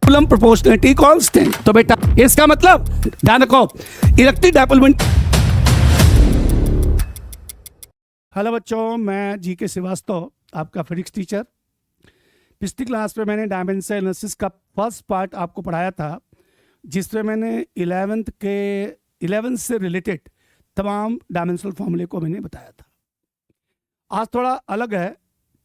Coulomb proportionality constant. तो बेटा इसका मतलब ध्यान रखो, इलेक्ट्रिक डायपोल में। हेलो बच्चों, मैं जी के श्रीवास्तव, आपका फिजिक्स टीचर। पिछली क्लास में मैंने डायमेंशनल एनालिसिस का फर्स्ट पार्ट आपको पढ़ाया था, जिसमें मैंने 11th से रिलेटेड तमाम डायमेंशनल फॉर्मूले को मैंने बताया था। आज थोड़ा अलग है,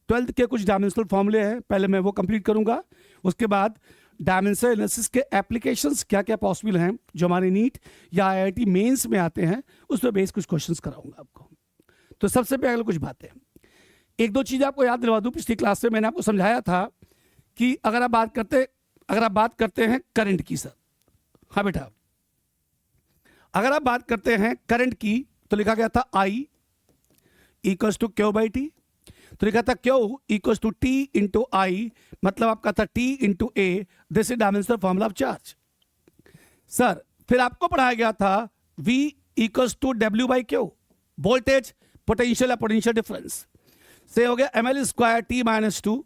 12th के कुछ डायमेंशनल फॉर्मूले हैं, पहले मैं वो कंप्लीट करूंगा। उसके बाद डायमेंशनल एनालिसिस के एप्लीकेशंस क्या क्या पॉसिबल हैं जो हमारे नीट या आईआईटी मेंस में आते हैं, उस पर बेस कुछ क्वेश्चंस कराऊंगा आपको। तो सबसे पहले कुछ बातें, एक दो चीज़ आपको याद दिलवा दूं। पिछली क्लास में मैंने आपको समझाया था कि अगर आप बात करते हैं करंट की, सर हाँ बेटा, अगर आप बात करते हैं करंट की तो लिखा गया था I equals to Q by T. तो लिखा था Q equals to T into I, मतलब आपका था T into A. This is dimensional formula of charge. Sir फिर आपको पढ़ाया गया था V equals to W by Q, voltage, potential या पोटेंशियल डिफरेंस से हो गया ml square T minus two,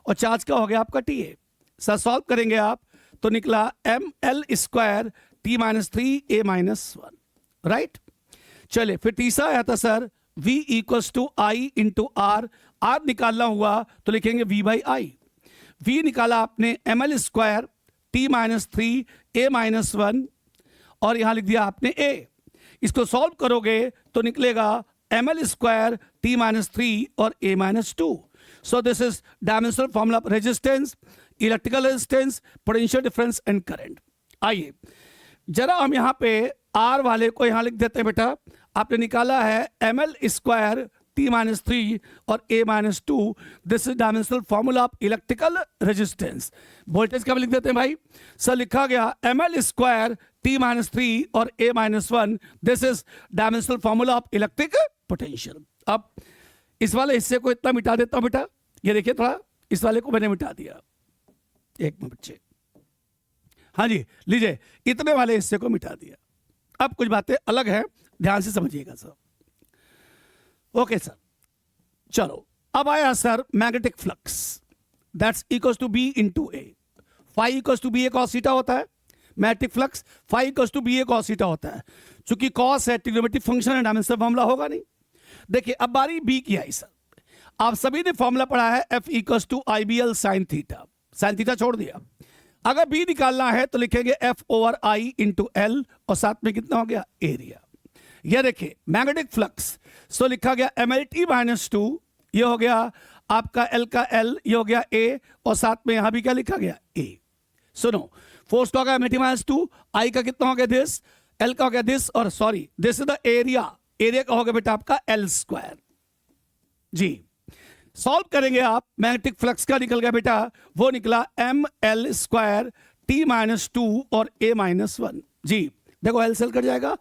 और चार्ज का हो गया आपका टी ए। सर सॉल्व करेंगे आप तो निकला ml square T minus three A minus one, right. चलिए फिर तीसरा आया था sir V equals to I into R. R निकालना हुआ तो लिखेंगे V बाई आई। V निकाला आपने ml square T minus three A minus one, और यहां लिख दिया आपने A। इसको सॉल्व करोगे तो निकलेगा ml square T minus three और a minus two. So this is dimensional formula of resistance, electrical resistance, potential difference and current. आइए जरा हम यहाँ पे R वाले को यहाँ लिख देते हैं बेटा। आपने निकाला है ml square T minus three और a minus two. This is dimensional formula of electrical resistance. Voltage का भी लिख देते हैं भाई। सर लिखा गया ml square T minus three और a minus one. This is dimensional formula of electric potential. अब इस वाले हिस्से को इतना मिटा देता हूं बेटा, ये देखिए थोड़ा, इस वाले को मैंने मिटा दिया। एक मिनट बच्चे, हाँ जी लीजिए, इतने वाले हिस्से को मिटा दिया। अब कुछ बातें अलग हैं, ध्यान से समझिएगा सर। ओके सर, चलो अब आया sir magnetic flux, that's equals to B into A. Phi equals to B A cos theta होता है। Magnetic flux phi equals to B A cos theta होता है। चूंकि कॉस है, ट्रिग्नोमेट्रिक फंक्शन है, डायमेंशनल फॉर्मूला होगा नहीं। देखिए अब बारी बी की आई सर। आप सभी ने फॉर्मूला पढ़ा है F equals to I B L sine theta. Sine theta छोड़ दिया। अगर बी निकालना है तो लिखेंगे F over I into L, और साथ में कितना हो गया एरिया। यह देखिए मैग्नेटिक फ्लक्स, सो लिखा गया एमएल टी माइनस टू, ये हो गया आपका एल का एल, ये हो गया ए, और साथ में यहां भी क्या लिखा गया ए। सुनो, फोर्स का हो गया एमएल टी माइनस टू, आई का कितना हो गया दिस, एल का हो गया दिस, और sorry this is the area. Area का हो गया बेटा आपका एल स्क्वायर जी। सॉल्व करेंगे आप, मैग्नेटिक फ्लक्स का निकल गया बेटा, वो निकला M L square T minus two और ए माइनस वन जी। देखो एल सेल कट जाएगा,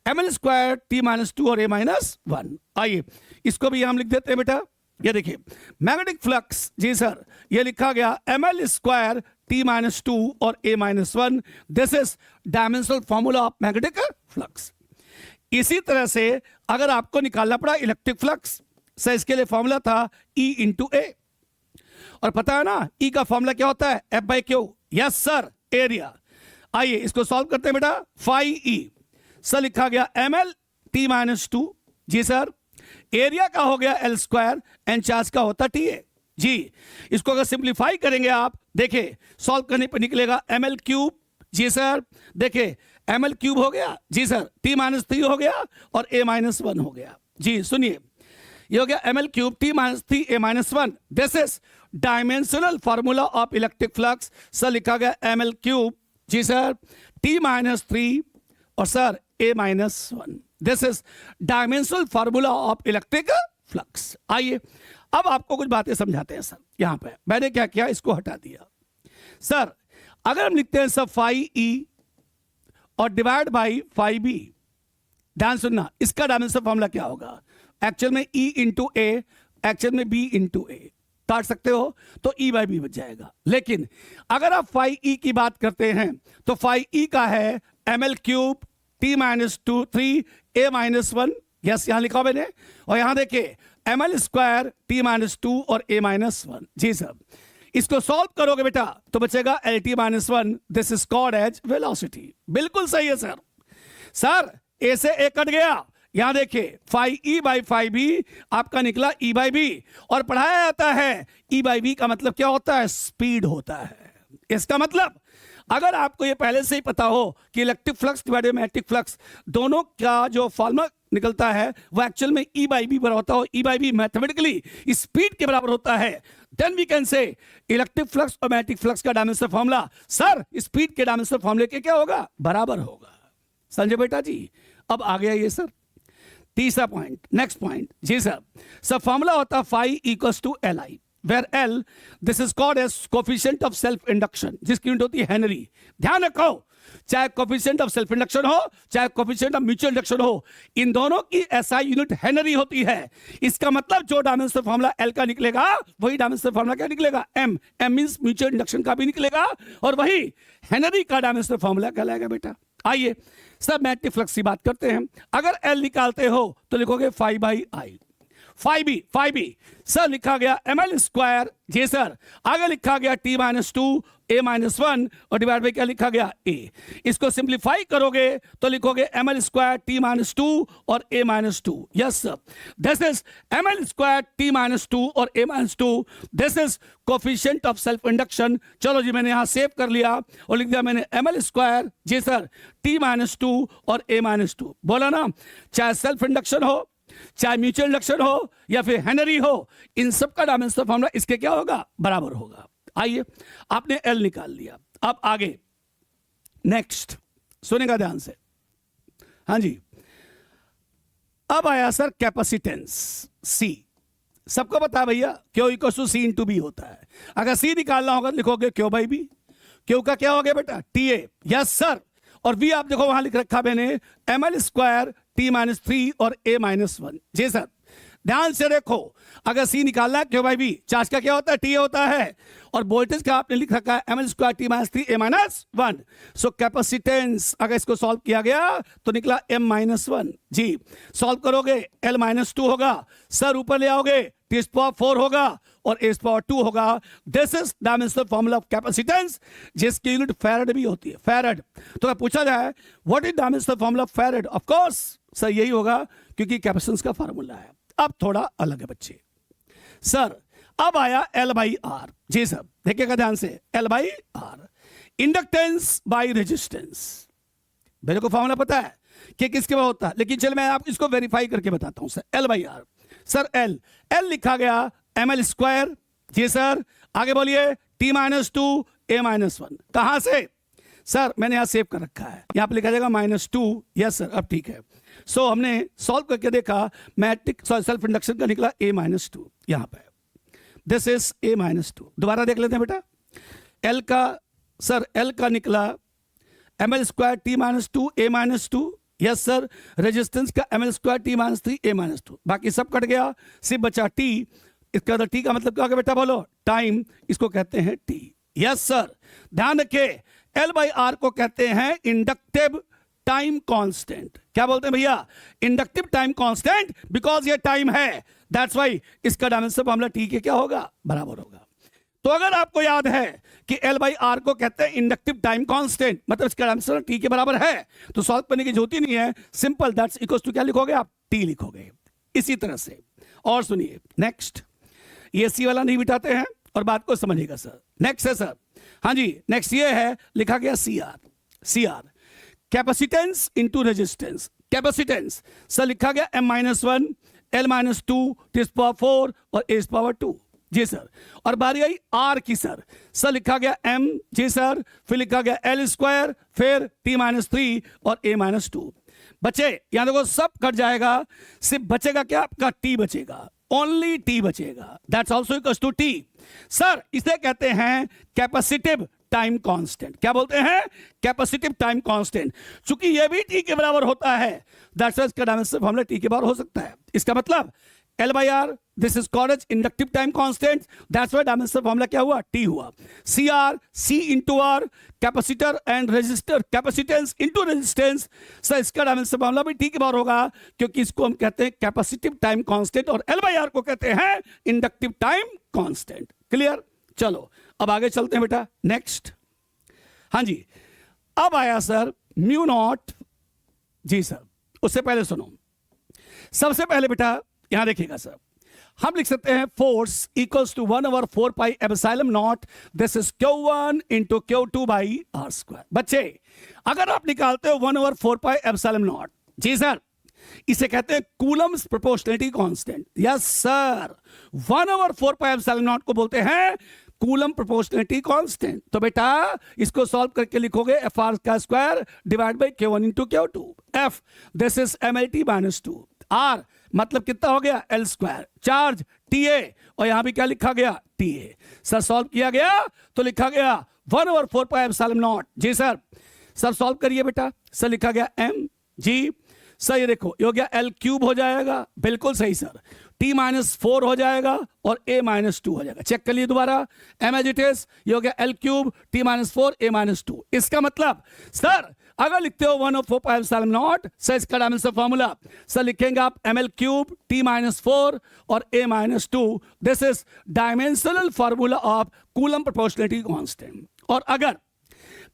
M L square T minus two और ए माइनस वन। आइए इसको भी हम लिख देते हैं बेटा। ये देखिए मैग्नेटिक फ्लक्स जी सर, ये लिखा गया M L square T minus two और A minus one. This is dimensional formula of magnetic flux. इसी तरह से अगर आपको निकालना पड़ा इलेक्ट्रिक फ्लक्स, सर इसके लिए फॉर्मूला था E इंटू ए, और पता है ना E का फॉर्मूला क्या होता है, F by Q. Yes sir, area. आइए इसको सॉल्व करते हैं बेटा। फाई E सर लिखा गया ml t माइनस टू जी सर, एरिया का हो गया एल स्क्वायर, एंड चार्ज का होता टी ए जी। इसको अगर सिंप्लीफाई करेंगे आप, देखिए सॉल्व करने पर निकलेगा ml क्यूब जी सर। देखिए ml क्यूब हो गया जी सर, t माइनस थ्री हो गया और a माइनस वन हो गया जी। सुनिए ये हो गया ml cube T minus three A minus one. This is dimensional formula of electric flux. Sir लिखा गया ml क्यूब जी सर, टी माइनस थ्री और sir A minus one. This is dimensional formula of electric flux. आइए अब आपको कुछ बातें समझाते हैं सर। यहां पे मैंने क्या किया, इसको हटा दिया। सर अगर हम लिखते हैं सर फाई ई और डिवाइड बाई फाई बी, ध्यान सुनना, इसका डायमेंशनल फॉर्मूला क्या होगा, एक्चुअल में E इंटू ए, एक्चुअल में B इंटू ए। काट सकते हो तो E बाई बी बच जाएगा। लेकिन अगर आप फाई E की बात करते हैं तो फाई E का है ml cube T minus two three A minus one. Yes यहां लिखा मैंने, और यहां देखिए ml square T minus two और ए माइनस वन जी सर। इसको सॉल्व करोगे बेटा तो बचेगा L T minus one, this is called as velocity. बिल्कुल सही है सर। सर ए से ए कट गया, यहां देखिए phi E by phi B आपका निकला ई बाई बी, और पढ़ाया जाता है ई बाई बी का मतलब क्या होता है, स्पीड होता है। इसका मतलब अगर आपको ये पहले से ही पता हो कि electric flux divided magnetic flux दोनों का जो फॉर्मूला निकलता है वो एक्चुअल में ई बाई बी बराबर होता हो, E by B mathematically speed के बराबर होता है, then we can say electric flux और मैग्नेटिक फ्लक्स का डायमेंशनल फॉर्मूला सर स्पीड के डायमेंशनल फॉर्मूले के क्या होगा, बराबर होगा। संजय बेटा जी अब आ गया ये सर तीसरा पॉइंट, नेक्स्ट पॉइंट जी सर। सर फॉर्मूला होता phi equals to L I, where L this is called as coefficient of self induction, जिसकी यूनिट होती है हेनरी। ध्यान रखो चाहे कोफिशिएंट ऑफ सेल्फ इंडक्शन हो चाहे कोफिशिएंट ऑफ म्यूचुअल इंडक्शन हो, इन दोनों की एसआई यूनिट हेनरी होती है। इसका मतलब जो डायमेंशनल फॉर्मूला एल का निकलेगा वही डायमेंशनल फॉर्मूला क्या निकलेगा, M. M means mutual induction का भी निकलेगा और वही हेनरी का डायमेंशनल फॉर्मूला कहलाएगा बेटा। आइए सब मैग्नेटिक फ्लक्स की बात करते हैं। अगर एल निकालते हो तो लिखोगे phi by I, phi B sir लिखा गया एम एल स्क्वायर, जी सर आगे लिखा गया T minus two A minus one और डिवाइड बाई क्या लिखा गया ए। इसको सिंप्लीफाई करोगे तो लिखोगे M L square T minus two और A minus two. Yes sir this is M L square T minus two और A minus two, this is coefficient of self induction. चलो जी मैंने यहां सेव कर लिया और लिख दिया मैंने एम एल स्क्वायर, जी सर टी माइनस टू और ए माइनस टू। बोला ना चाहे सेल्फ इंडक्शन हो चाहे म्यूचुअल इंडक्शन हो या फिर हेनरी हो, इन सब का डायमेंशनल फॉर्मूला इसके क्या होगा, बराबर होगा। आइए आपने एल निकाल लिया, अब आगे नेक्स्ट सुनेगा ध्यान से। हाँ जी अब आया सर कैपेसिटेंस सी। सबको पता है भैया Q equal to C into B होता है। अगर सी निकालना होगा तो लिखोगे क्यू बाई बी, क्यू का क्या हो गया बेटा टी ए। यस सर और वी आप देखो वहां लिख रखा मैंने M L square T minus three और ए माइनस वन। जी सर ध्यान से देखो अगर सी निकालना है क्यू बाई बी, चार्ज का क्या होता है टी होता है और वोल्टेज का आपने लिख रखा है M L square T minus three A minus one. So capacitance अगर इसको सॉल्व किया गया तो निकला एम माइनस वन। जी सॉल्व करोगे एल माइनस टू होगा, सर ऊपर ले आओगे टी पावर फोर होगा और ए पावर टू होगा। This is dimensional formula of capacitance जिसकी यूनिट फैराड भी होती है, फैराड। तो अगर पूछा जाए what is dimensional formula of farad, of course sir यही होगा क्योंकि कैपेसिटेंस का फार्मूला है। अब थोड़ा अलग है बच्चे। सर अब आया एल बाई आर, जी सर देखिएगा ध्यान से, L by R inductance by resistance. मेरे को फॉर्मूला पता है कि किसके बाद होता है, लेकिन चल मैं आपको इसको वेरीफाई करके बताता हूं। Sir L by R, sir L लिखा गया एम एल स्क्वायर, जी सर आगे बोलिए T minus two A minus one. कहां से सर मैंने यहां सेव कर रखा है, यहां पे लिखा जाएगा माइनस टू। यस सर अब ठीक है। सो हमने सॉल्व करके देखा मैग्नेटिक सेल्फ इंडक्शन का निकला ए माइनस टू, यहां पे this is a minus to. दोबारा देख लेते हैं बेटा एल का, सर एल का निकला M L square T minus two A minus two. Yes sir resistance का M L square T minus three A minus two, बाकी सब कट गया सिर्फ बचा टी। इसका अंदर टी का मतलब क्या होगा बेटा बोलो, टाइम, इसको कहते हैं टी। यस सर ध्यान रखिए एल बाई आर को कहते हैं इंडक्टिव टाइम कांस्टेंट। क्या बोलते हैं भैया, इंडक्टिव टाइम कांस्टेंट, बिकॉज ये टाइम है दैट्स व्हाई इसका डायमेंशनल फॉर्मूला टी के क्या होगा, बराबर होगा। तो अगर आपको याद है कि एल बाई आर को कहते हैं इंडक्टिव टाइम कांस्टेंट, मतलब इसका डायमेंशन टी के बराबर है, तो सॉल्व करने की जरूरत ही नहीं है, सिंपल दैट्स इक्वल टू क्या लिखोगे आप, टी लिखोगे। इसी तरह से और सुनिए नेक्स्ट, ये सी वाला नहीं बिठाते हैं और बात को समझिएगा सर। नेक्स्ट है सर, हाँ जी नेक्स्ट ये है लिखा गया C R, C R capacitance into resistance. Capacitance sir लिखा गया M minus one L minus two T power four और ए पावर टू। जी सर और बारी आई आर की, सर लिखा गया एम, जी सर फिर लिखा गया एल स्क्वायर फिर टी माइनस थ्री और ए माइनस टू। बचे यहां देखो सब कट जाएगा, सिर्फ बचेगा क्या आपका टी बचेगा, ओनली टी बचेगा, that's also equals to T. Sir इसे कहते हैं कैपेसिटिव टाइम कांस्टेंट। क्या बोलते हैं, कैपेसिटिव टाइम कांस्टेंट। चूंकि यह भी टी के बराबर होता है दैट्स व्हाई इसका डायमेंशन फॉर्मूला टी के बराबर हो सकता है। इसका मतलब L by R, this is called as inductive time constant. That's why dimensional formula क्या हुआ, T हुआ। CR, C into R, capacitor and resistor, capacitance into resistance. Sir इसका डायमेंशनल फॉर्मूला भी T के बार होगा क्योंकि इसको हम कहते हैं कैपेसिटिव टाइम कांस्टेंट और L by R को कहते हैं इंडक्टिव टाइम कांस्टेंट। क्लियर? चलो अब आगे चलते हैं बेटा, नेक्स्ट। हाँ जी, अब आया सर म्यू नॉट। जी सर, उससे पहले सुनो, सबसे पहले बेटा यहां देखिएगा सर, हम लिख सकते हैं force equals to 1/4 pi epsilon naught, this is Q1 into Q2 by R square. बच्चे अगर आप निकालते हो 1/4 पाई एप्सिलॉन नॉट, जी सर, इसे कहते हैं Coulomb's proportionality constant. Yes sir, 1/4 pi epsilon naught को बोलते हैं कूलम प्रोपोर्शनलिटी कांस्टेंट। तो बेटा इसको सॉल्व करके लिखोगे एफ आर का square divide by Q1 into Q2। F this is MLT माइनस 2, आर मतलब कितना हो गया L स्क्वायर, चार्ज TA, और यहां भी क्या लिखा गया TA। सर सॉल्व किया गया तो लिखा गया 1/4 पाई एप्सिलॉन नॉट। जी सर, सर सॉल्व करिए बेटा, सर लिखा गया M जी सर, ये देखो ये हो गया L क्यूब हो जाएगा, बिल्कुल सही सर, T-4 हो जाएगा और A-2 हो जाएगा। चेक कर लिए दोबारा, M एज इट इज, ये हो गया L क्यूब T-4 A-2। इसका मतलब सर अगर लिखते हो 1/4 पाई एप्सिलॉन नॉट, सर इसका डायमेंशन फॉर्मूला सर लिखेंगे आप ML क्यूब T-4 और A-2। This is dimensional formula of coulomb proportionality constant. और अगर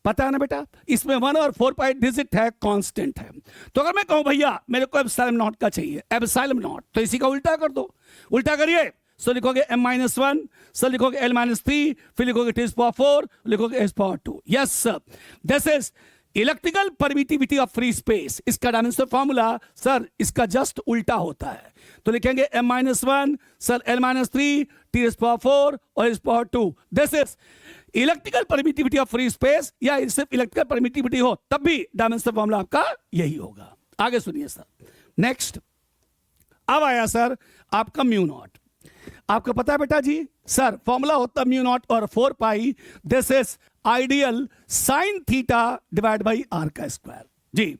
पता है ना बेटा, इसमें 1/4 पाई डिजिट है, कांस्टेंट है, तो अगर मैं कहूं भैया मेरे को एप्सिलॉन नॉट का चाहिए, एप्सिलॉन नॉट, तो इसी का उल्टा कर दो। उल्टा करिए, सो लिखोगे M-1, सर लिखोगे L-3, फिर लिखोगे T⁴, लिखोगे S⁴2। Yes sir, this is electrical permittivity of free space. इसका डायमेंशन फॉर्मूला सर इसका जस्ट उल्टा होता है, तो लिखेंगे M-1, सर L-3, T⁴ और S⁴2। This is electrical permittivity of free space, या सिर्फ इलेक्ट्रिकल परमिटिविटी हो तब भी डायमेंशन फॉर्मूला आपका यही होगा। आगे सुनिए सर, नेक्स्ट। अब आया सर आपका म्यू नॉट। आपको पता है बेटा जी, सर फॉर्मूला होता है म्यू नॉट और 4 pi, this is ideal sine theta divide by R का स्क्वायर। जी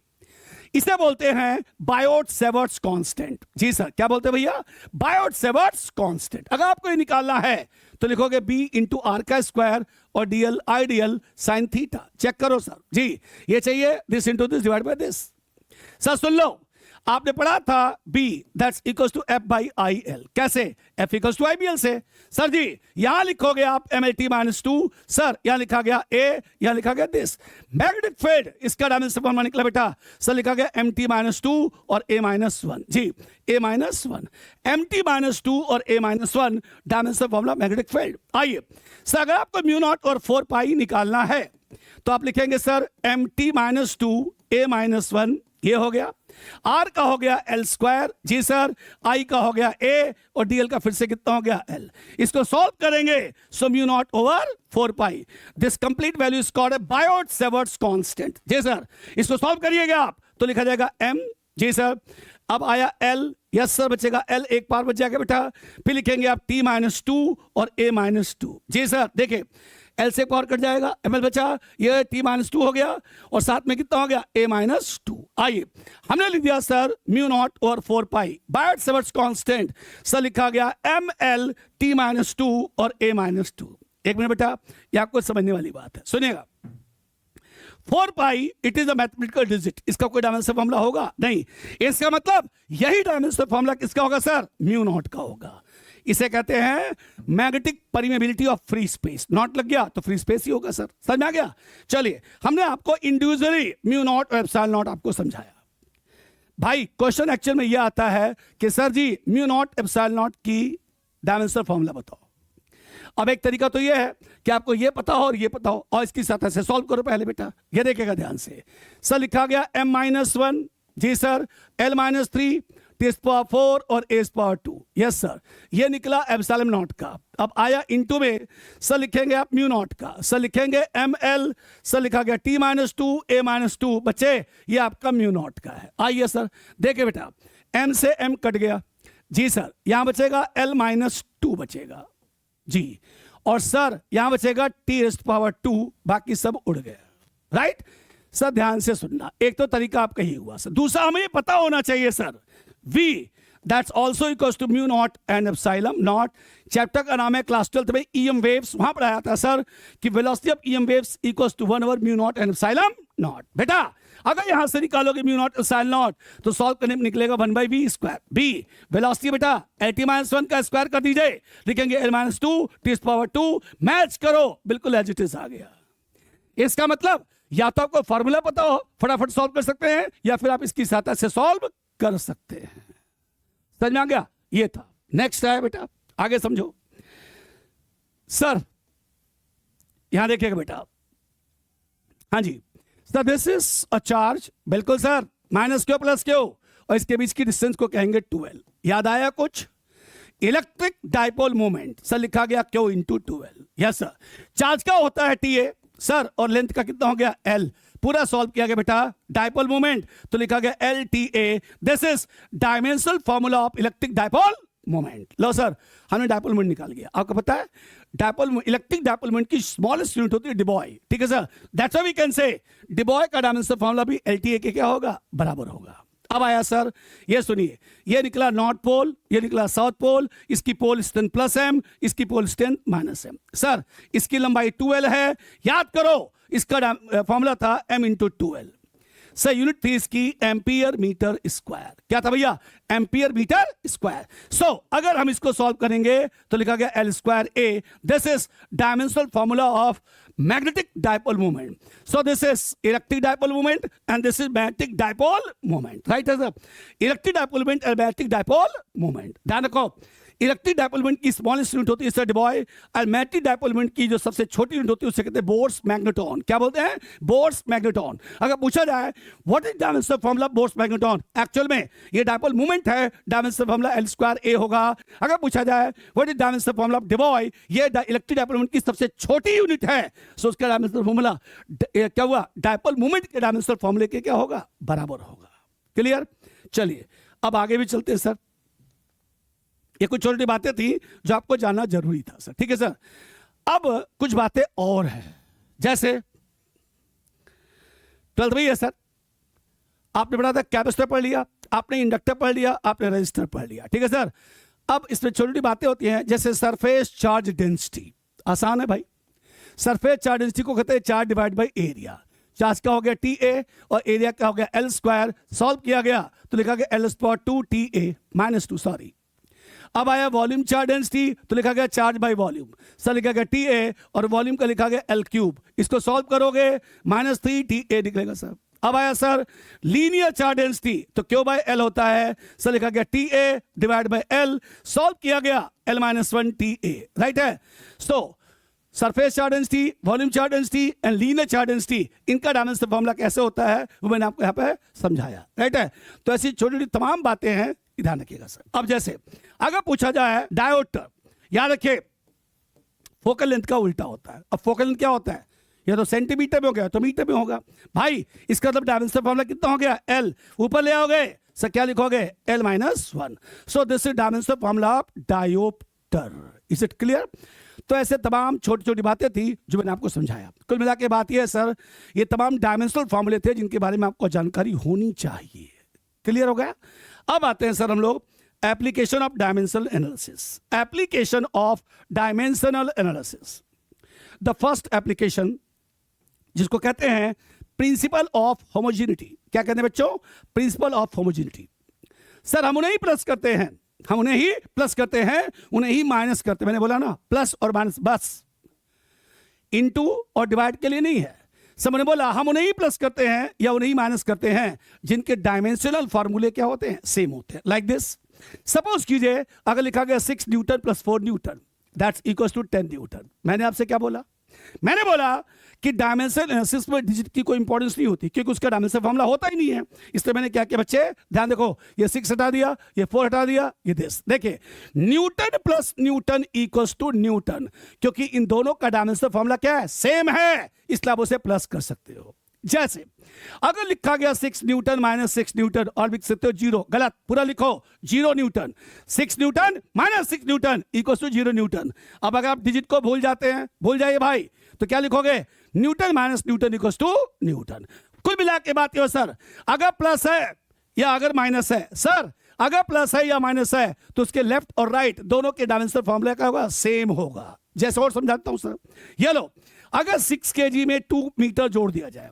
इसे बोलते हैं बायोट-सेवर्ट्स कांस्टेंट। जी सर, क्या बोलते हैं भैया, बायोट-सेवर्ट्स कांस्टेंट। अगर आपको ये निकालना है तो लिखोगे B इंटू आर का स्क्वायर और DL ideal sine theta. Check करो सर, जी ये चाहिए this into this divide by this. Sir सुन लो, आपने पढ़ा था B that's equals to F by IL। कैसे, F इक्वल्स टू IBL से। सर जी यहां लिखोगे आप MLT-2, सर यहां लिखा गया A, यहां लिखा गया दिस। मैग्नेटिक फील्ड इसका डायमेंशन फॉर्मूला निकला बेटा, सर लिखा गया MT-2 और A-1। जी A-1, MT-2 और A-1 dimension formula magnetic field. आइए सर, अगर आपको म्यू नॉट और 4 पाई निकालना है तो आप लिखेंगे सर MT-2 A-1, ये हो गया, आर का हो गया L स्क्वायर, जी सर, आई का हो गया A और DL का फिर से कितना हो गया L। इसको सॉल्व करेंगे, so mu naught over 4 pi, this complete value is called a Biot Savart's constant. जी सर, इसको सॉल्व करिएगा आप तो लिखा जाएगा M। जी सर, अब आया L, यस सर, बचेगा L, एक बार बच जाएगा बेटा, फिर लिखेंगे आप T-2 और A-2। जी सर, देखिए L से एक और कट जाएगा, ML बचा, ये T-2 हो गया और साथ में कितना हो गया A-2। आइए हमने लिख दिया सर म्यू नॉट और 4 पाई बायोट-सेवर्ट्स कांस्टेंट, सर लिखा गया ML T-2 और A-2। एक मिनट बेटा, ये आपको समझने वाली बात है, सुनिएगा। 4 pi it is a mathematical digit, इसका कोई डायमेंशन फॉर्मूला होगा नहीं। इसका मतलब यही डायमेंशन फॉर्मूला किसका होगा सर, म्यू नॉट का होगा। इसे कहते हैं magnetic permeability of free space. Not लग गया तो फ्री स्पेस ही होगा सर, समझ में आ गया। चलिए हमने आपको इंडिविजुअली म्यू नॉट और एप्सिलॉन नॉट आपको समझाया। भाई क्वेश्चन एक्चुअल में यह आता है कि सर जी म्यू नॉट एप्सिलॉन नॉट की डायमेंशन फॉर्मूला बताओ। अब एक तरीका तो यह है कि आपको यह पता हो और यह पता हो और इसकी सतह से सॉल्व करो पहले बेटा। ये देखेगा ध्यान से, सर लिखा गया M-1, जी सर, L-3, T⁴ और A⁴2। यस सर, ये निकला एप्सिलॉन नॉट का। अब आया इनटू में, सर लिखेंगे आप म्यू नॉट का, सर लिखेंगे ML, सर लिखा गया T-2 A-2। बच्चे ये आपका म्यू नॉट का है। आइए सर देखिए बेटा, M से M कट गया, जी सर, यहां बचेगा L-2 बचेगा, जी, और सर यहां बचेगा T⁴2, बाकी सब उड़ गया। राइट सर, ध्यान से सुनना, एक तो तरीका आपका ही हुआ सर। दूसरा हमें ये पता होना चाहिए sir V that's also equals to mu naught and epsilon naught. Chapter का नाम है क्लास 12 में EM वेव्स, वहां पढ़ाया था सर कि velocity of EM waves equals to 1/म्यू नॉट एंड एप्सिलॉन नॉट। बेटा अगर यहां से निकालोगे म्यू नॉट एप्सिलॉन नॉट तो सॉल्व करने में निकलेगा 1/v²। बी वेलोसिटी बेटा LT-1 का स्क्वायर कर दीजिए, लिखेंगे L-2 T⁻²। मैच करो, बिल्कुल एज इट इज आ गया। इसका मतलब या तो आपको फॉर्मूला पता हो, फटाफट सॉल्व कर सकते हैं, या फिर आप इसकी सहायता से सॉल्व कर सकते हैं। समझ में आ गया? ये था। नेक्स्ट है बेटा, आगे समझो। सर यहां देखिएगा बेटा, हाँ जी sir, this is a charge. बिल्कुल सर, -q + q, और इसके बीच की डिस्टेंस को कहेंगे 2l। याद आया कुछ? इलेक्ट्रिक डाइपोल मोमेंट सर लिखा गया q × 2l। Yes sir. Charge का होता है TA सर, और लेंथ का कितना हो गया L। पूरा सॉल्व किया गया बेटा। डाइपोल मोमेंट तो लिखा गया LTA। This is dimensional formula of electric dipole moment. लो सर, हमने डाइपोल मोमेंट निकाल गया। आपको पता है डाइपोल इलेक्ट्रिक डाइपोल मोमेंट की स्मॉलेस्ट यूनिट होती है डिबॉय। ठीक है sir, that's why we can say debye का डायमेंशनल फॉर्मूला भी LTA के क्या होगा? बराबर होगा। अब आया सर, ये सुनिए, ये निकला नॉर्थ पोल, ये निकला साउथ पोल। इसकी पोल स्ट्रेंथ +m, इसकी पोल स्ट्रेंथ -m। सर इसकी लंबाई 2l है। याद करो इसका फॉर्मूला था m × 2l। सर यूनिट थी इसकी एम्पियर मीटर स्क्वायर। क्या था भैया? Ampere metre square. सो अगर हम इसको सॉल्व करेंगे तो लिखा गया L²A। This is dimensional formula of magnetic dipole moment. So this is electric dipole moment and this is magnetic dipole moment. Right? Electric dipole moment and magnetic dipole moment. ध्यान रखो, electric dipole moment की smallest unit होती है sir डिबॉय, और magnetic dipole moment की जो सबसे छोटी यूनिट होती है उसे कहते हैं बोर्स मैग्नेटॉन। क्या बोलते हैं? Bohr's magneton. अगर पूछा जाए what is dimensional formula Bohr's magneton, actual में ये डाइपोल मोमेंट है, डायमेंशनल फॉर्मूला L²A होगा। अगर पूछा जाए what is dimensional formula of debye, ये इलेक्ट्रिक डाइपोल मोमेंट की सबसे छोटी यूनिट है, सो उसका डायमेंशनल फॉर्मूला क्या हुआ? डाइपोल मोमेंट के डायमेंशनल फॉर्मूले के क्या होगा? बराबर होगा। क्लियर? चलिए अब आगे भी चलते हैं सर। ये कुछ छोटी बातें थी जो आपको जानना जरूरी था सर। ठीक है सर। अब कुछ बातें और हैं, जैसे 12th में है सर, आपने पढ़ा था कैपेसिटर पढ़ लिया, आपने इंडक्टर पढ़ लिया, आपने रेजिस्टर पढ़ लिया। ठीक है सर। अब इसमें छोटी बातें होती हैं, जैसे सरफेस चार्ज डेंसिटी। आसान है भाई। सरफेस चार्ज डेंसिटी को कहते हैं charge divide by area. Charge का हो गया TA और एरिया का हो गया L²। सॉल्व किया गया तो लिखा गया L² 2TA -2 सॉरी। अब आया वॉल्यूम चार्ज डेंसिटी तो लिखा गया चार्ज बाय वॉल्यूम। सर लिखा गया TA और वॉल्यूम का लिखा गया L3। इसको सॉल्व करोगे -3TA निकलेगा सर। अब आया सर लीनियर चार्ज डेंसिटी तो Q/L होता है। सर लिखा गया TA divide by L। Solve किया गया L-1 TA। राइट है। सो surface charge density, volume charge density and linear charge density, इनका डायमेंशनल फॉर्मूला कैसे होता है वो मैंने आपको यहाँ पे समझाया। राइट है। तो ऐसी छोटी छोटी तमाम बातें हैं, ध्यान रखिएगा सर। अब जैसे अगर पूछा जाए डायोप्टर, याद रखिए फोकल लेंथ का उल्टा होता है। अब फोकल लेंथ क्या होता है? या तो सेंटीमीटर में हो गया तो मीटर में होगा। भाई इसका मतलब डायमेंशनल फॉर्मूला कितना हो गया? L। ऊपर ले आओगे सर क्या लिखोगे? L-1। So this is dimensional formula of dioptre. Is it clear? तो ऐसे तमाम छोटी छोटी बातें थी जो मैंने आपको समझाया। कुल मिला के बात यह है सर, ये तमाम डायमेंशनल फॉर्मूले थे जिनके बारे में आपको जानकारी होनी चाहिए। क्लियर हो गया? अब आते हैं सर हम लोग application of dimensional analysis. Application of dimensional analysis, the first application जिसको कहते हैं प्रिंसिपल ऑफ होमोजेनिटी। क्या कहते हैं बच्चों? Principal of homogeneity. सर हम उन्हें ही प्लस करते हैं, हम उन्हें ही प्लस करते हैं, उन्हें ही माइनस करते हैं। मैंने बोला ना प्लस और माइनस बस, इनटू और डिवाइड के लिए नहीं है। समझने बोला हम उन्हें ही प्लस करते हैं या उन्हें ही माइनस करते हैं जिनके डायमेंशनल फार्मूले क्या होते हैं? सेम होते हैं। लाइक दिस, सपोज कीजिए अगर लिखा गया 6 newton + 4 newton that's equals to 10 newton. मैंने आपसे क्या बोला? मैंने बोला कि डायमेंशनल एनालिसिस में डिजिट की कोई इंपॉर्टेंस नहीं होती क्योंकि उसका डायमेंशनल फार्मूला होता ही नहीं है। इसलिए मैंने क्या किया बच्चे, ध्यान देखो, ये 6 हटा दिया, ये 4 हटा दिया, ये दिस। देखिए newton + newton equals to newton, क्योंकि इन दोनों का डायमेंशनल फार्मूला क्या है? सेम है, इसलिए आप उसे प्लस कर सकते हो। जैसे अगर लिखा गया 6 न्यूटन - 6 न्यूटन, और लिख सकते हो 0, गलत, पूरा लिखो 0 newton. 6 newton - 6 newton equals to 0 newton. अब अगर आप डिजिट को भूल जाते हैं, भूल जाइए भाई, तो क्या लिखोगे? Newton - newton equals to newton. कुल मिला के बात ये सर, अगर प्लस है या अगर माइनस है, सर अगर प्लस है या माइनस है तो उसके लेफ्ट और राइट दोनों के डायमेंशनल फार्मूला क्या होगा? सेम होगा। जैसे और समझाता हूं सर, ये लो, अगर 6 kg में 2 मीटर जोड़ दिया जाए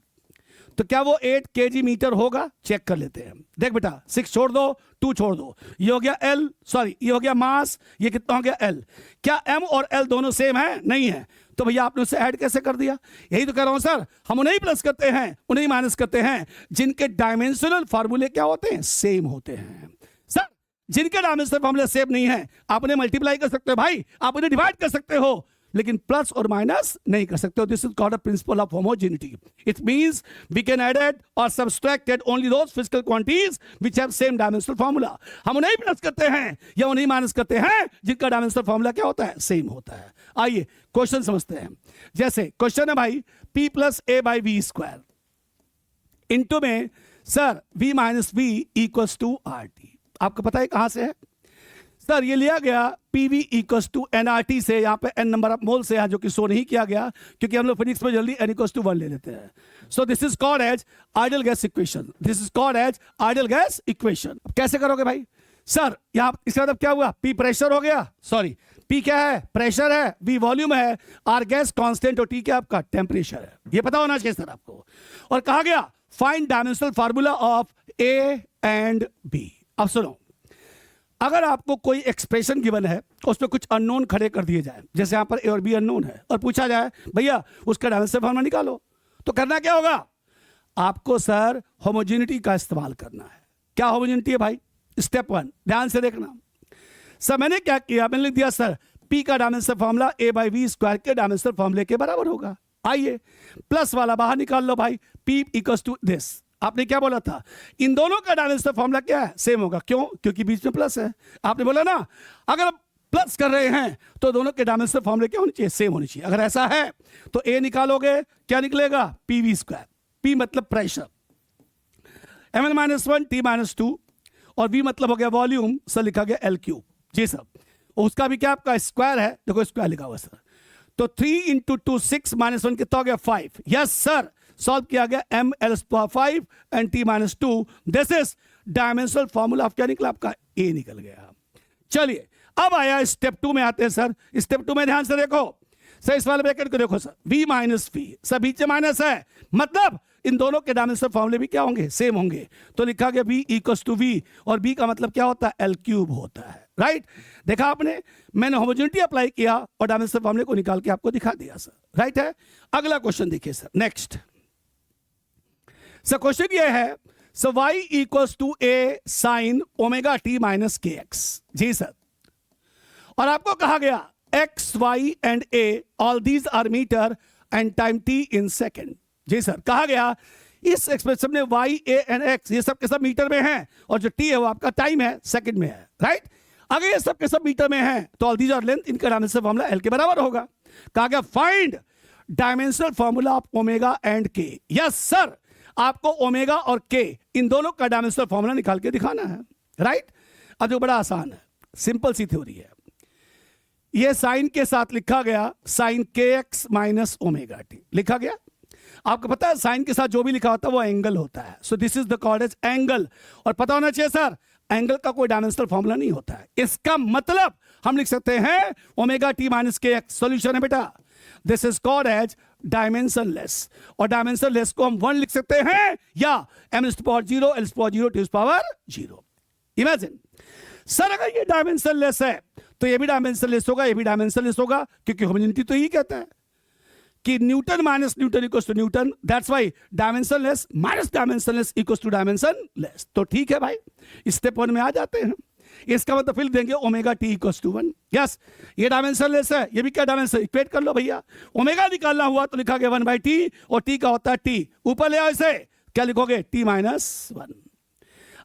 तो क्या वो 8 kg मीटर होगा? चेक कर लेते हैं। देख बेटा, 6 छोड़ दो, 2 छोड़ दो, ये हो गया L, सॉरी ये हो गया मास, ये कितना हो गया L। क्या M और L दोनों सेम है? नहीं है। तो भैया आपने उसे ऐड कैसे कर दिया? यही तो कह रहा हूं सर, हम उन्हें ही प्लस करते हैं, उन्हें ही माइनस करते हैं जिनके डायमेंशनल फार्मूले क्या होते हैं? सेम होते हैं। सर जिनके डायमेंशनल फार्मूले सेम नहीं है, आप उन्हें मल्टीप्लाई कर सकते हो भाई, आप उन्हें डिवाइड कर सकते हो, लेकिन प्लस और माइनस नहीं कर सकते हो। This is called a principle of homogeneity. It means we can added और subtracted only those physical quantities which have same dimensional formula. हम उन्हें प्लस करते हैं या उन्हें माइनस करते हैं जिनका डायमेंशनल फार्मूला क्या होता है? सेम होता है। आइए क्वेश्चन समझते हैं। जैसे क्वेश्चन है भाई p plus A by V square into में sir v minus V equals to R T. आपको पता है कहां से है सर? ये लिया गया PV इक्वल्स टू NRT से, यहाँ पे n नंबर ऑफ मोल से है, जो कि शो नहीं किया गया क्योंकि हम लोग फिजिक्स में जल्दी n इक्वल्स टू 1 ले लेते हैं। So this is called as ideal gas equation. This is called as ideal gas equation. कैसे करोगे भाई? सर यहाँ इसका मतलब क्या हुआ? P प्रेशर हो गया, सॉरी P क्या है? प्रेशर है, V वॉल्यूम है, R गैस कांस्टेंट और T क्या आपका? टेम्परेचर है। ये पता होना चाहिए सर आपको। और कहा गया find dimensional formula of A and B। अब सुनो, अगर आपको कोई एक्सप्रेशन गिवन है उसमें कुछ अननोन खड़े कर दिए जाए, जैसे यहां पर ए और बी अननोन है, और पूछा जाए भैया उसका डायमेंशनल फार्मूला निकालो, तो करना क्या होगा? आपको सर होमोजेनिटी का इस्तेमाल करना है। क्या होमोजेनिटी है भाई? स्टेप 1 ध्यान से देखना। सर मैंने क्या किया? मैंने लिख दिया सर P का डायमेंशनल फार्मूला A बाई वी स्क्वायर के डायमेंशनल फार्मूले के बराबर होगा। आइए प्लस वाला बाहर निकाल लो भाई, P इक्वल्स टू दिस। आपने क्या बोला था? इन दोनों का डायमेंशनल फार्मूला क्या है? सेम होगा। क्यों? क्योंकि बीच में प्लस है। आपने बोला ना अगर प्लस कर रहे हैं तो दोनों के डायमेंशनल फार्मूले क्या होने चाहिए? सेम होने चाहिए। अगर ऐसा है तो A निकालोगे, क्या निकलेगा? PV square. P मतलब pressure, mn minus 1 T minus 2, और V मतलब हो गया वॉल्यूम, सर लिखा गया L क्यूब। जी सर, उसका भी क्या आपका स्क्वायर है, देखो स्क्वायर लिखा हुआ सर। तो 3 इंटू 2 6 माइनस 1 कितना हो गया? 5। यस सर, सॉल्व किया गया m L power 5 and T minus 2। This is dimensional formula of क्या निकला आपका? A निकल गया। चलिए अब आया स्टेप 2 में आते हैं सर। स्टेप 2 में ध्यान से देखो सर, इस वाले ब्रैकेट को देखो sir, V minus V, sir बीच में माइनस है, मतलब इन दोनों के डायमेंशनल फार्मूले भी क्या होंगे? सेम होंगे। तो लिखा गया V इक्वल्स टू V, और B का मतलब क्या होता है? L क्यूब होता है। राइट, देखा आपने, मैंने होमोजेनिटी अप्लाई किया और डायमेंशनल फार्मूले को निकाल के आपको दिखा दिया सर। राइट है। अगला क्वेश्चन देखिए सर, नेक्स्ट सर क्वेश्चन ये है sir y equals to A sine omega t minus kx। जी सर, और आपको कहा गया x, y and a all these are metre and time t in second. जी सर, कहा गया इस एक्सप्रेशन में y, a एंड x ये सब के सब मीटर में हैं, और जो t है वो आपका टाइम है, सेकंड में है। राइट, अगर ये सब के सब मीटर में हैं तो ऑल दीज आर लेंथ, इनका डायमेंशनल फार्मूला L के बराबर होगा। कहा गया find dimensional formula of omega and k। Yes sir, आपको ओमेगा और k इन दोनों का डायमेंशनल फार्मूला निकाल के दिखाना है। राइट, अब जो बड़ा आसान है, सिंपल सी थ्योरी है। ये साइन के साथ लिखा गया sine kx minus omega t लिखा गया। आपको पता है साइन के साथ जो भी लिखा होता है वो एंगल होता है। So this is the called as angle. और पता होना चाहिए सर, एंगल का कोई डायमेंशनल फार्मूला नहीं होता है। इसका मतलब हम लिख सकते हैं omega T minus kx। Solution है बेटा, this is called as dimensionless. और डायमेंशनलेस को हम 1 लिख सकते हैं या m is to power 0 l is to power 0 t is to power 0। Imagine sir, अगर ये डायमेंशनलेस है तो ये भी डायमेंशनलेस होगा, ये भी डायमेंशनलेस होगा, क्योंकि होमोजेनिटी तो यही कहता है कि Newton minus Newton equals to Newton. That's why dimensionless minus dimensionless equals to dimensionless. तो ठीक है भाई, स्टेप 1 में आ जाते हैं। इसका मतलब फिर देंगे omega T equals to 1। Yes, ये डायमेंशनलेस है, ये भी क्या डायमेंशन, इक्वेट कर लो भैया। ओमेगा निकालना हुआ तो लिखा गया 1 बाई टी, और टी का होता है टी। ऊपर ले आओ इसे, क्या लिखोगे? T minus 1।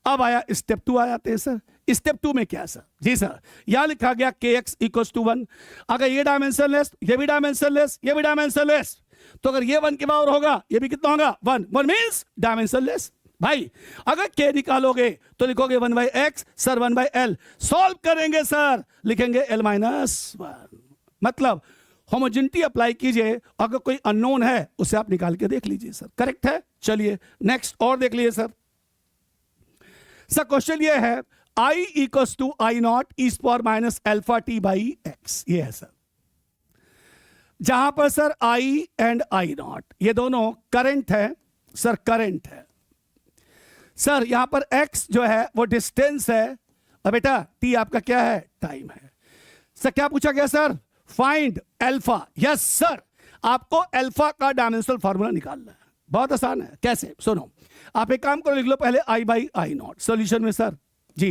अब आया स्टेप 2 आ जाते हैं सर। स्टेप 2 में क्या सर? जी सर, यहां लिखा गया kx इक्वल्स टू 1। अगर ये डायमेंशनलेस, ये भी डायमेंशनलेस, ये भी डायमेंशनलेस, तो अगर ये 1 के बराबर होगा, ये भी कितना होगा? 1। 1 मींस डायमेंशनलेस। भाई अगर k निकालोगे तो लिखोगे 1 by x, sir 1 by L. Solve करेंगे सर, लिखेंगे l माइनस 1। मतलब होमोजेनिटी अप्लाई कीजिए, अगर कोई अननोन है उसे आप निकाल के देख लीजिए सर, करेक्ट है। चलिए नेक्स्ट और देख लीजिए सर। सर क्वेश्चन ये है I equals to I naught E power minus alpha T by X. ये है सर, जहां पर sir I and I naught ये दोनों करंट है, सर करंट है। सर यहां पर x जो है वो डिस्टेंस है और बेटा t आपका क्या है, टाइम है। सर क्या पूछा गया sir, find alpha. Yes sir, आपको अल्फा का डायमेंशनल फार्मूला निकालना है, बहुत आसान है। कैसे, सुनो, आप एक काम करो, लिख लो पहले i by I not solution में। सर जी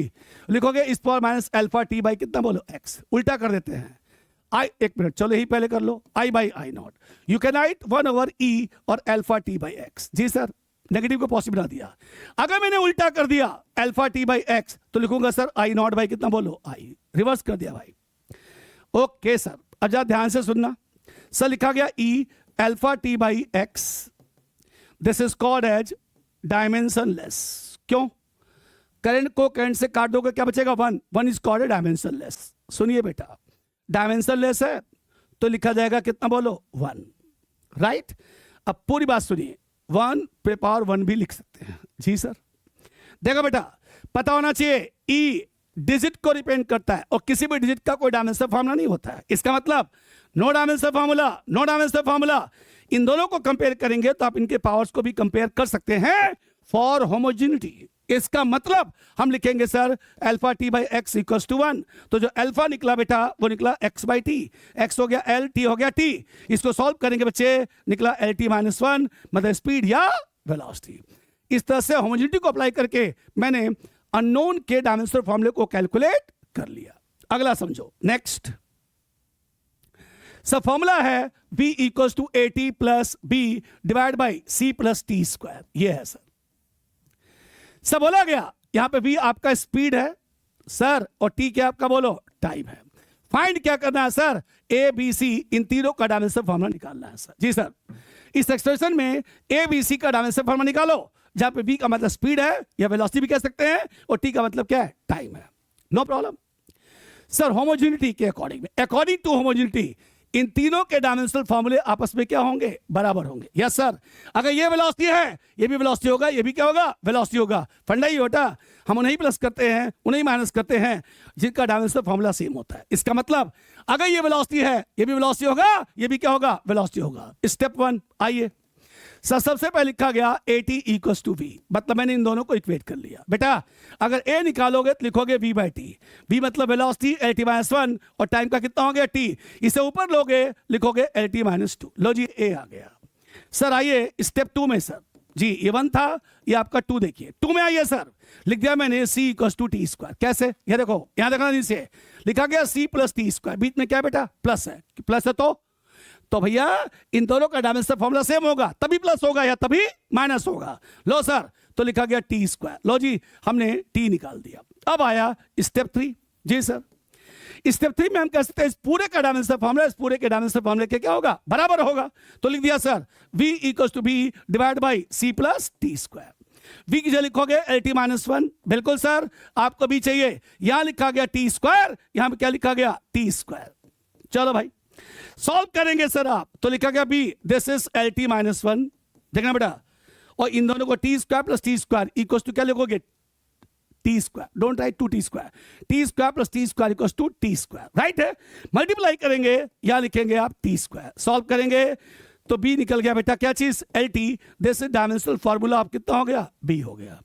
लिखोगे इस power minus alpha t by कितना बोलो x, उल्टा कर देते हैं आई, एक मिनट चलो यही पहले कर लो, i by I naught, you can write 1/e और अल्फा t बाई x। जी सर, नेगेटिव को पॉजिटिव बना दिया। अगर मैंने उल्टा कर दिया अल्फा t बाई x तो लिखूंगा सर आई नॉट बाई कितना बोलो i, रिवर्स कर दिया भाई। ओके सर, अब जरा ध्यान से सुनना। सर लिखा गया e alpha t by x, this is called as dimensionless. क्यों, करंट को करंट से काट दोगे क्या बचेगा, 1, 1 इज कॉल्ड डायमेंशनलेस। सुनिए बेटा, डायमेंशनलेस है तो लिखा जाएगा कितना बोलो 1, राइट। अब पूरी बात सुनिए, 1 पे पावर 1 भी लिख सकते हैं। जी सर, देखो बेटा पता होना चाहिए ई डिजिट को रिप्रेजेंट करता है और किसी भी डिजिट का कोई डायमेंशनल फार्मूला नहीं होता है। इसका मतलब no dimensional formula, no dimensional formula. इन दोनों को कंपेयर करेंगे तो आप इनके पावर्स को भी कंपेयर कर सकते हैं फॉर होमोजेनिटी। इसका मतलब हम लिखेंगे sir alpha T by X equal to 1, तो जो अल्फा निकला बेटा वो निकला x बाई टी, एक्स हो गया l, t हो गया t। इसको सॉल्व करेंगे बच्चे, निकला एल टी माइनस 1, मतलब स्पीड या वेलोसिटी। इस तरह से होमोजेनिटी को अप्लाई करके मैंने अननोन के डायमेंशनल फॉर्मूले को कैलकुलेट कर लिया। अगला समझो, नेक्स्ट सब फॉर्मूला है v equal to A T plus B divide by C plus T square. ये है सर, सब बोला गया। यहां पे v आपका स्पीड है सर और t क्या आपका बोलो टाइम है। फाइंड क्या करना है सर, a b c इन तीनों का डायमेंशनल फार्मूला निकालना है सर। जी सर, इस एक्सप्रेशन में a b c का डायमेंशनल फार्मूला निकालो, जहां पे v का मतलब स्पीड है या वेलोसिटी भी कह सकते हैं और t का मतलब क्या है, टाइम है। No problem sir. होमोजेनिटी के अकॉर्डिंग में, अकॉर्डिंग टू होमोजेनिटी इन तीनों के डायमेंशनल फार्मूले आपस में क्या होंगे, बराबर होंगे। यस सर, अगर ये वेलोसिटी है ये भी वेलोसिटी होगा, ये भी क्या होगा, वेलोसिटी होगा। फंडा ही बेटा, हम उन्हें प्लस करते हैं उन्हें माइनस करते हैं जिनका डायमेंशनल फार्मूला सेम होता है। इसका मतलब अगर ये वेलोसिटी है ये भी वेलोसिटी होगा, ये भी क्या होगा, वेलोसिटी होगा। स्टेप 1 आइए सर, सबसे पहले लिखा गया A T equals to V, मतलब मैंने इन दोनों को इक्वेट कर लिया। बेटा अगर ए निकालोगे तो लिखोगे वी बाई टी, वी मतलब वेलोसिटी एल टी माइनस 1 और टाइम का कितना हो गया टी, इसे ऊपर लोगे लिखोगे एल टी माइनस 2। लो जी ए आ गया। सर आइए स्टेप 2 में सर, जी ये 1 था ये आपका 2, देखिए 2 में आइए सर, लिख दिया मैंने सी इक्वल्स टू टी स्क्वायर। कैसे, ये देखो यहां देखना नीचे लिखा गया सी प्लस टी स्क्वायर, बीच में क्या बेटा प्लस है, प्लस है तो भैया इन दोनों का डायमेंशनल फार्मूला सेम होगा, तभी प्लस होगा या तभी माइनस होगा। लो सर, तो लिखा गया टी स्क्वायर। लो जी हमने टी निकाल दिया। अब आया स्टेप 3। जी सर, स्टेप 3 में हम कह सकते हैं इस पूरे का डायमेंशनल फार्मूला इस पूरे के डायमेंशनल फार्मूले के क्या होगा, बराबर होगा। तो लिख दिया sir v equal to B divide by C plus T square. v की जगह लिखोगे एल टी माइनस 1, बिल्कुल सर आपको भी चाहिए। यहां लिखा गया टी स्क्वायर, यहां पे क्या लिखा गया टी स्क्वायर। चलो भाई सॉल्व करेंगे सर आप, तो लिखा गया B this is L T minus 1, देखना बेटा, और इन दोनों को T square plus T square equal to क्या लिखोगे T square, don't write 2t square, T square plus T square equal to T square, right है। मल्टीप्लाई करेंगे यहां लिखेंगे आप टी स्क्वायर, सॉल्व करेंगे तो बी निकल गया बेटा क्या चीज, L T. This is dimensional formula आप कितना हो गया, बी हो गया।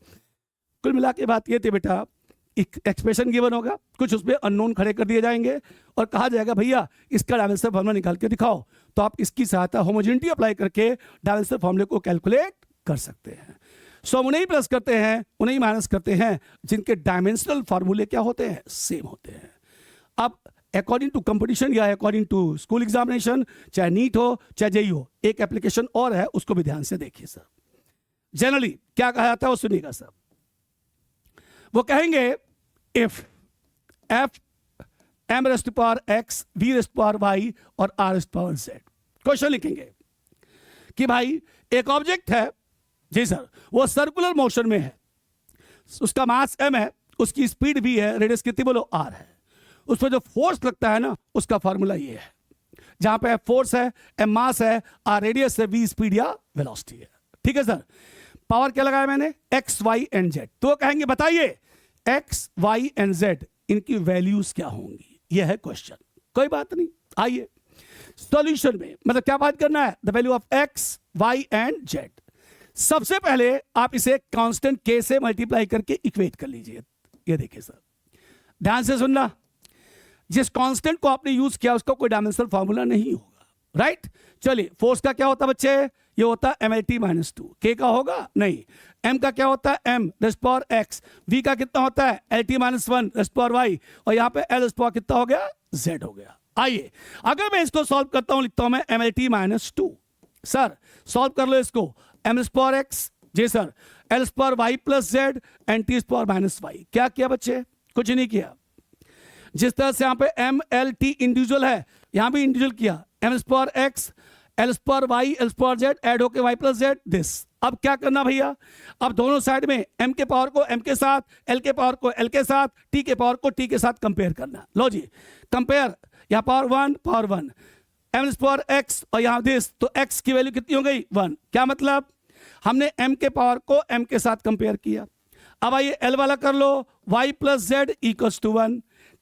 कुल मिला के बात ये थी बेटा, एक एक्सप्रेशन गिवन होगा, कुछ उसमें अननोन खड़े कर दिए जाएंगे और कहा जाएगा भैया इसका डायमेंशनल फार्मूला निकाल के दिखाओ, तो आप इसकी सहायता होमोजेनिटी अप्लाई करके डायमेंशनल फार्मूले को कैलकुलेट कर सकते हैं। सो हम उन्हें ही प्लस करते हैं उन्हें ही माइनस करते हैं जिनके डायमेंशनल फार्मूले क्या होते हैं, सेम होते हैं। अब अकॉर्डिंग टू कंपटीशन या अकॉर्डिंग टू स्कूल एग्जामिनेशन, चाहे नीट हो चाहे जेई हो, एक एप्लीकेशन और है उसको भी ध्यान से देखिए सर। जनरली क्या कहा जाता है वो सुनिएगा सर, वो कहेंगे if F M rest power X V rest power Y और R rest power Z, question लिखेंगे कि भाई एक ऑब्जेक्ट है, जी सर, वो सर्कुलर मोशन में है, उसका मास m है, उसकी स्पीड v है, रेडियस कितनी बोलो r है, उस पर जो फोर्स लगता है ना उसका फार्मूला ये है, जहां पे फोर्स है, m मास है, r रेडियस है, v स्पीड या वेलोसिटी है। ठीक है सर, पावर क्या लगाया मैंने, x y एंड z, तो कहेंगे बताइए x y एंड z इनकी वैल्यूज क्या होंगी, यह है क्वेश्चन। कोई बात नहीं, आइए सॉल्यूशन में मतलब क्या बात करना है, the value of x y and z। सबसे पहले आप इसे कांस्टेंट के से मल्टीप्लाई करके इक्वेट कर लीजिए। ये देखिए सर, ध्यान से सुनना, जिस कांस्टेंट को आपने यूज किया उसका कोई डायमेंशनल फार्मूला नहीं होगा, राइट। चलिए, फोर्स का क्या होता है बच्चे, ये होता है mlt माइनस 2। के का होगा नहीं, m का क्या होता है m raised power x, v का कितना होता है lt minus 1 rest power y, और यहाँ पे l रेस्ट पावर कितना हो गया z हो गया। आइए अगर मैं इसको सॉल्व करता हूं, लिखता हूं मैं mlt माइनस 2। सर सॉल्व कर लो इसको, m रेस्ट पावर x, जी sir, l raised power y plus z and t raised power minus y। क्या किया बच्चे, कुछ नहीं किया। जिस तरह से यहाँ पे m l t इंडिविजुअल है, यहां भी इंडिविजुअल किया, m raised power x, l raised power y, l raised power z add होके y प्लस z दिस। अब क्या करना भैया, अब दोनों साइड में m के पावर को m के साथ, l के पावर को l के साथ, t के पावर को t के साथ कंपेयर करना। लो जी, कंपेयर, यहाँ power 1 power 1, m raised power x और यहाँ दिस, तो x की वैल्यू कितनी हो गई 1। क्या मतलब, हमने m के पावर को m के साथ कंपेयर किया। अब आइए l वाला कर लो, y plus z equals to 1,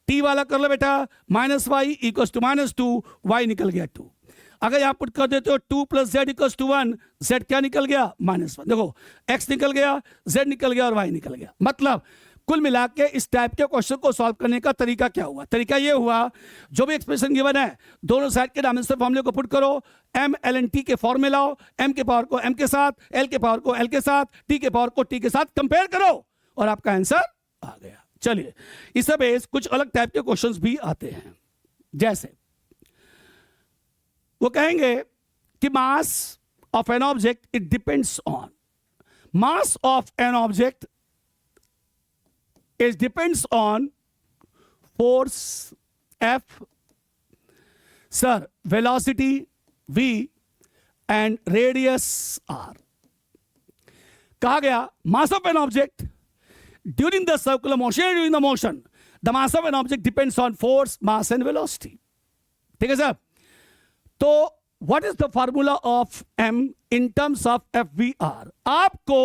t वाला कर लो बेटा minus y equals to minus 2, y निकल गया 2। अगर यहां पुट कर देते हो 2 plus Z equals to 1, z क्या निकल गया माइनस 1। देखो x निकल गया, z निकल गया और y निकल गया। मतलब कुल मिला के इस टाइप के क्वेश्चन को सॉल्व करने का तरीका क्या हुआ, तरीका ये हुआ, जो भी एक्सप्रेशन गिवन है दोनों साइड के डायमेंशनल फॉर्मूले को पुट करो, m ln t के फॉर्म में लाओ, m के पावर को m के साथ, l के पावर को l के साथ, t के पावर को t के साथ कंपेयर करो और आपका आंसर आ गया। चलिए, इस बेस कुछ अलग टाइप के क्वेश्चंस भी आते हैं, जैसे वो कहेंगे कि मास of an object it depends on, mass of an object it depends on force F, sir velocity V and radius R। कहा गया मास of an object during the circular motion, during the motion, the mass of an object depends on force, mass and velocity। ठीक है sir, तो what is the formula of m in terms of FVR? आपको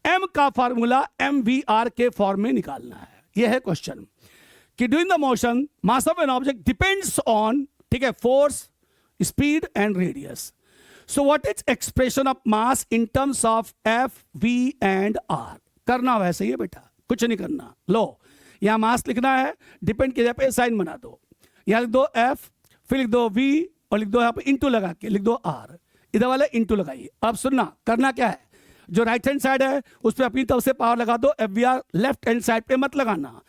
m का formula mvr के form में निकालना है। यह है क्वेश्चन कि during the motion mass of an object depends on, ठीक है, force, speed and radius. So what is expression of mass in terms of F, V and R. करना वैसे ही है बेटा, कुछ नहीं करना। लो यहां मास लिखना है, डिपेंड की जगह पे साइन बना दो, यहां लिख दो एफ, फिर लिख दो वी और लिख दो यहाँ पे इंटू लगा के लिख दो आर, इधर वाले इंटू लगाइए। अब सुनना, करना क्या है, जो राइट हैंड साइड है उस पर अपनी तरफ से पावर लगा दो, एफवीआर लेफ्ट हैंड साइड पे मत लगाना,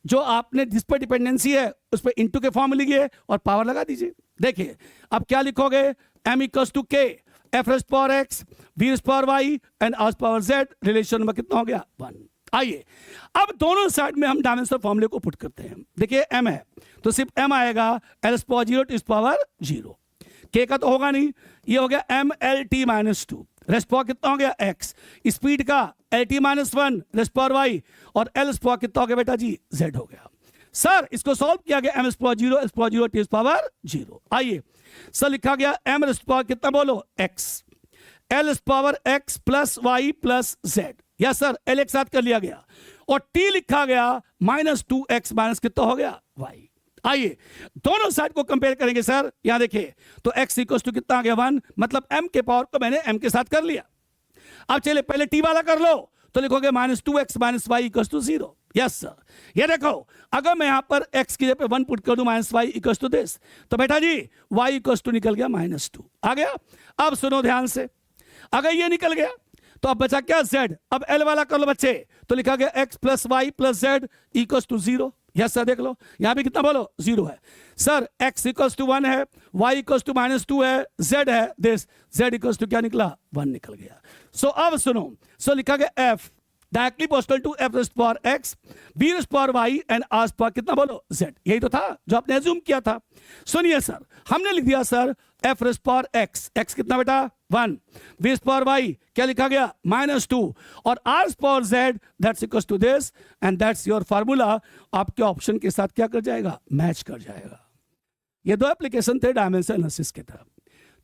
जो आपने जिस पर डिपेंडेंसी है उस पर इंटू के फॉर्म में लिखिए और पावर लगा दीजिए। देखिए अब क्या लिखोगे, m equals to K F raised power X, V rest power Y and R power Z, relation number कितना हो गया 1। आइए अब दोनों साइड में हम डायमेंशनल फॉर्मूले को पुट करते हैं। देखिए m है तो सिर्फ m आएगा, l power 0 T power 0, k का तो होगा नहीं, ये हो गया m l t minus 2, rest power कितना हो गया x, स्पीड का l t minus 1 rest power y और l पावर कितना हो गया बेटा जी z हो गया। सर इसको सॉल्व किया गया, m power 0 l power 0 T power 0। आइए सर लिखा गया m रेस्ट पावर कितना बोलो x, l power x plus y plus z, या सर l एक साथ कर लिया गया और t लिखा गया माइनस 2x माइनस कितना हो गया y। आइए दोनों साइड को कंपेयर करेंगे सर, यहां देखिए तो x इक्वल टू कितना आ गया 1, मतलब m के पावर को मैंने m के साथ कर लिया। अब चलिए पहले t वाला कर लो, तो लिखोगे minus 2x minus Y equal to 0। Yes sir, ये देखो अगर मैं यहां पर x की जगह पे 1 पुट कर दूं minus Y equal to this, तो बेटा जी y इक्वल टू निकल गया माइनस 2 आ गया। अब सुनो ध्यान से, अगर ये निकल गया तो अब बचा क्या z, अब l वाला कर लो बच्चे, तो लिखा गया x plus Y plus Z equal to 0। Yes sir देख लो यहां भी कितना बोलो 0 है सर, x इक्वल टू 1 है, y इक्वल टू माइनस 2 है, z है दिस, z इक्वल टू क्या निकला 1 निकल गया। सो अब सुनो, सो लिखा गया f directly proportional to f raised power x, v raised power y and r power कितना बोलो z। यही तो था जो आपने अज्यूम किया था। सुनिए सर, हमने लिख दिया sir f raised power x, x कितना बेटा 1, v रेस्ट पावर y क्या लिखा गया माइनस 2 और r power z that's equals to this and that's your formula. आपके ऑप्शन के साथ क्या कर जाएगा, मैच कर जाएगा। ये दो एप्लीकेशन थे डायमेंशनल एनालिसिस के तरफ,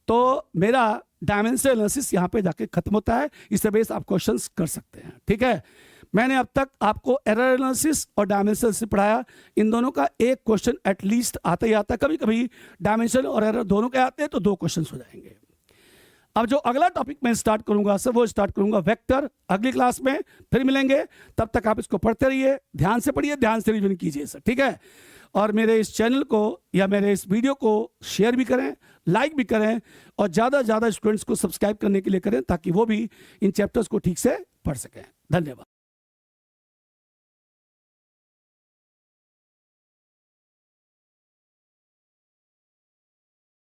तो मेरा डायमेंशनल एनालिसिस यहाँ पे जाके खत्म होता है, इससे बेस आप क्वेश्चंस कर सकते हैं। ठीक है, मैंने अब तक आपको एरर एनालिसिस और डायमेंशनल एनालिसिस पढ़ाया, इन दोनों का एक क्वेश्चन एटलीस्ट आता ही आता है, कभी कभी डायमेंशन और एरर दोनों के आते हैं तो 2 क्वेश्चन हो जाएंगे। अब जो अगला टॉपिक मैं स्टार्ट करूंगा सर, वो स्टार्ट करूंगा वेक्टर। अगली क्लास में फिर मिलेंगे, तब तक आप इसको पढ़ते रहिए, ध्यान से पढ़िए, ध्यान से रिवीजन कीजिए सर, ठीक है। और मेरे इस चैनल को या मेरे इस वीडियो को शेयर भी करें, लाइक भी करें, और ज़्यादा से ज़्यादा स्टूडेंट्स को सब्सक्राइब करने के लिए करें, ताकि वो भी इन चैप्टर्स को ठीक से पढ़ सकें। धन्यवाद।